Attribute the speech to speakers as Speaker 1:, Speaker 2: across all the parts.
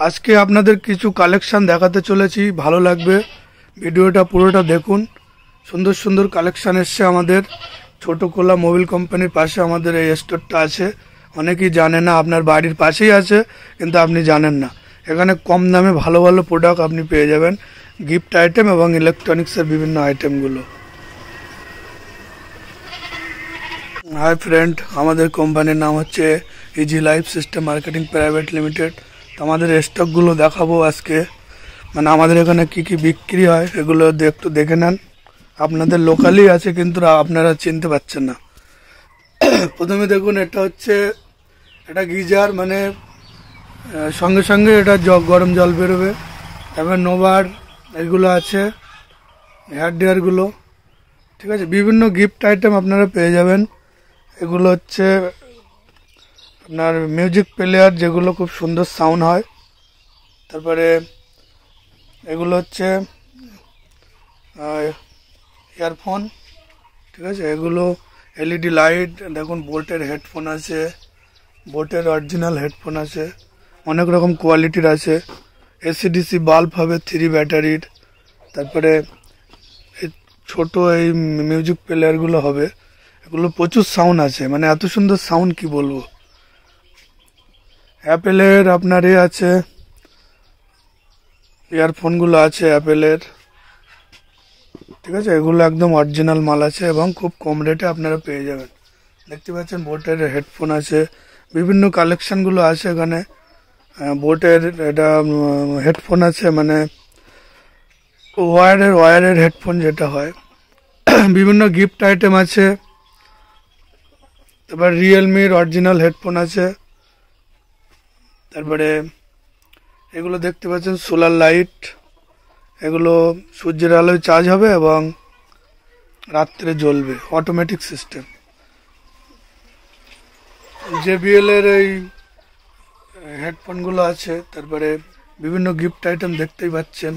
Speaker 1: আজকে আপনাদের কিছু কালেকশন দেখাতে চলেছি, ভালো লাগবে। ভিডিওটা পুরোটা দেখুন। সুন্দর সুন্দর কালেকশন এসছে আমাদের ছোট কোলা মোবিল কোম্পানির পাশে আমাদের এই স্টোরটা আছে। অনেকেই জানে না, আপনার বাড়ির পাশেই আছে কিন্তু আপনি জানেন না। এখানে কম দামে ভালো ভালো প্রোডাক্ট আপনি পেয়ে যাবেন, গিফট আইটেম এবং ইলেকট্রনিক্সের বিভিন্ন আইটেমগুলো। হাই ফ্রেন্ড, আমাদের কোম্পানির নাম হচ্ছে easy life system marketing private limited. তো আমাদের স্টকগুলো দেখাবো আজকে, মানে আমাদের এখানে কি কি বিক্রি হয় এগুলো একটু দেখে নেন। আপনাদের লোকালই আছে কিন্তু আপনারা চিনতে পারছেন না। প্রথমে দেখুন, এটা হচ্ছে এটা গিজার, মানে সঙ্গে সঙ্গে এটা গরম জল বেরোবে। তারপর নোভার এগুলো আছে, হেয়ার ড্রায়ারগুলো, ঠিক আছে। বিভিন্ন গিফট আইটেম আপনারা পেয়ে যাবেন। এগুলো হচ্ছে আপনার মিউজিক প্লেয়ার, যেগুলো খুব সুন্দর সাউন্ড হয়। তারপরে এগুলো হচ্ছে ইয়ারফোন, ঠিক আছে। এগুলো এলইডি লাইট, দেখুন বোটের হেডফোন আছে, বোটের অরিজিনাল হেডফোন আছে, অনেক রকম কোয়ালিটির আছে। এসিডিসি বাল্ব হবে 3 ব্যাটারির। তারপরে এই ছোট এই মিউজিক প্লেয়ারগুলো হবে, এগুলো প্রচুর সাউন্ড আছে, মানে এত সুন্দর সাউন্ড কি বলবো। অ্যাপেলের আপনার আছে, ইয়ারফোনগুলো আছে অ্যাপেলের, ঠিক আছে। এগুলো একদম অরিজিনাল মাল আছে এবং খুব কম রেটে আপনারা পেয়ে যাবেন। দেখতে পাচ্ছেন বোটের হেডফোন আছে, বিভিন্ন কালেকশনগুলো আছে এখানে। বোটের এটা হেডফোন আছে, মানে ওয়ারের হেডফোন যেটা হয়। বিভিন্ন গিফট আইটেম আছে। তারপর রিয়েলমির অরিজিনাল হেডফোন আছে। তারপরে এগুলো দেখতে পাচ্ছেন সোলার লাইট, এগুলো সূর্যের আলোয় চার্জ হবে এবং রাত্রে জ্বলবে, অটোমেটিক সিস্টেম। জেবিএল এর এই হেডফোনগুলো আছে। তারপরে বিভিন্ন গিফট আইটেম দেখতেই পাচ্ছেন,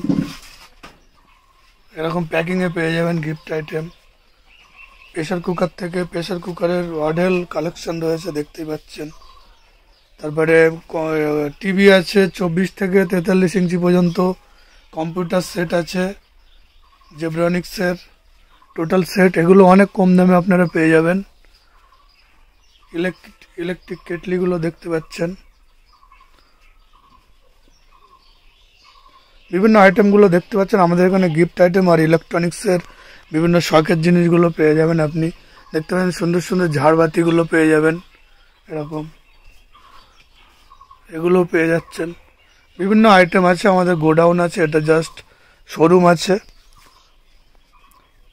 Speaker 1: এরকম প্যাকিংয়ে পেয়ে যাবেন গিফট আইটেম। প্রেশার কুকার থেকে প্রেশার কুকারের মডেল কালেকশন রয়েছে, দেখতেই পাচ্ছেন। তারপরে টিভি আছে 24 থেকে 43 ইঞ্চি পর্যন্ত। কম্পিউটার সেট আছে জেব্রনিক্সের টোটাল সেট, এগুলো অনেক কম দামে আপনারা পেয়ে যাবেন। ইলেকট্রিক কেটলিগুলো দেখতে পাচ্ছেন। বিভিন্ন আইটেমগুলো দেখতে পাচ্ছেন আমাদের এখানে গিফট আইটেম আর ইলেকট্রনিক্সের বিভিন্ন শখের জিনিসগুলো পেয়ে যাবেন। আপনি দেখতে পাচ্ছেন সুন্দর সুন্দর ঝাড়বাতিগুলো পেয়ে যাবেন, এরকম এগুলো পেয়ে যাচ্ছেন। বিভিন্ন আইটেম আছে, আমাদের গোডাউন আছে, এটা জাস্ট শোরুম আছে।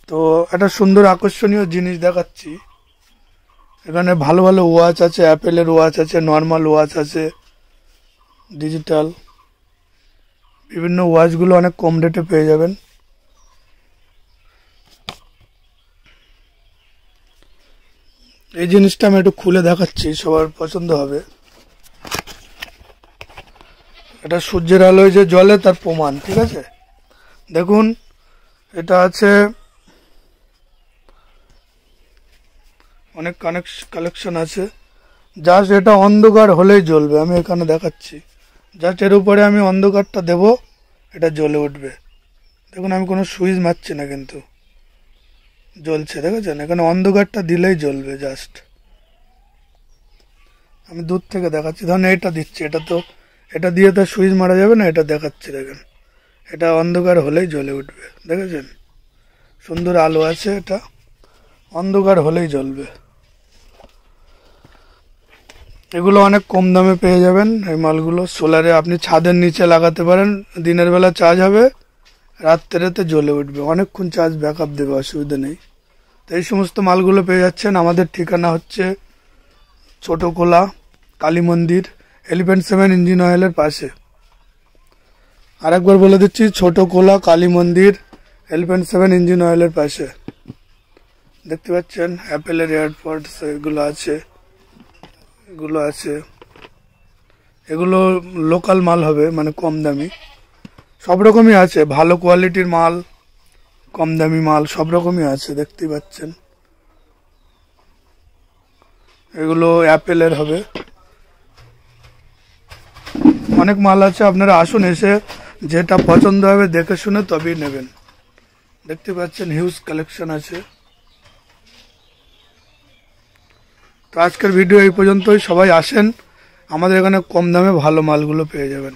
Speaker 1: তো একটা সুন্দর আকর্ষণীয় জিনিস দেখাচ্ছি। এখানে ভালো ভালো ওয়াচ আছে, অ্যাপেলের ওয়াচ আছে, নর্মাল ওয়াচ আছে, ডিজিটাল। বিভিন্ন ওয়াচগুলো অনেক কম রেটে পেয়ে যাবেন। এই জিনিসটা আমি একটু খুলে দেখাচ্ছি, সবার পছন্দ হবে। এটা সূর্যের আলোয় যে জ্বলে তার প্রমাণ, ঠিক আছে। দেখুন এটা আছে, অনেক কালেকশন আছে। জাস্ট এটা অন্ধকার হলেই জ্বলবে, আমি এখানে দেখাচ্ছি। জাস্ট এর উপরে আমি অন্ধকারটা দেব, এটা জ্বলে উঠবে। দেখুন আমি কোনো সুইচ মারছি না কিন্তু জ্বলছে, দেখেছেন। এখানে অন্ধকারটা দিলেই জ্বলবে। জাস্ট আমি দূর থেকে দেখাচ্ছি, ধরুন এটা দিচ্ছি, এটা দিয়ে তো সুইচ মারা যাবে না, এটা দেখাচ্ছি, দেখেন এটা অন্ধকার হলেই জ্বলে উঠবে, দেখেছেন। সুন্দর আলো আছে, এটা অন্ধকার হলেই জ্বলবে। এগুলো অনেক কম দামে পেয়ে যাবেন। এই মালগুলো সোলারে আপনি ছাদের নিচে লাগাতে পারেন, দিনের বেলা চার্জ হবে, রাত্রেতে জ্বলে উঠবে, অনেকক্ষণ চার্জ ব্যাকআপ দেবে, অসুবিধা নেই। তো এই সমস্ত মালগুলো পেয়ে যাচ্ছেন। আমাদের ঠিকানা হচ্ছে ছোট কোলা কালী মন্দির, এলিফ্যান্ট 7 ইঞ্জিন অয়েলের পাশে। আরেকবার বলে দিচ্ছি, ছোট কোলা কালী মন্দির, এলিফ্যান্ট 7 ইঞ্জিন অয়েলের পাশে। দেখতে পাচ্ছেন অ্যাপেলের এয়ারপডস এগুলো আছে, এগুলো আছে। এগুলো লোকাল মাল হবে, মানে কম দামি। সব রকমই আছে, ভালো কোয়ালিটির মাল, কম দামি মাল, সব রকমই আছে, দেখতেই পাচ্ছেন। এগুলো অ্যাপেলের হবে। অনেক মাল আছে, আপনারা আসুন, এসে যেটা পছন্দ হবে দেখে শুনে তবেই নেবেন। দেখতে পাচ্ছেন হিউজ কালেকশন আছে। তো আজকের ভিডিও এই পর্যন্তই। সবাই আসেন, আমাদের এখানে কম দামে ভালো মালগুলো পেয়ে যাবেন।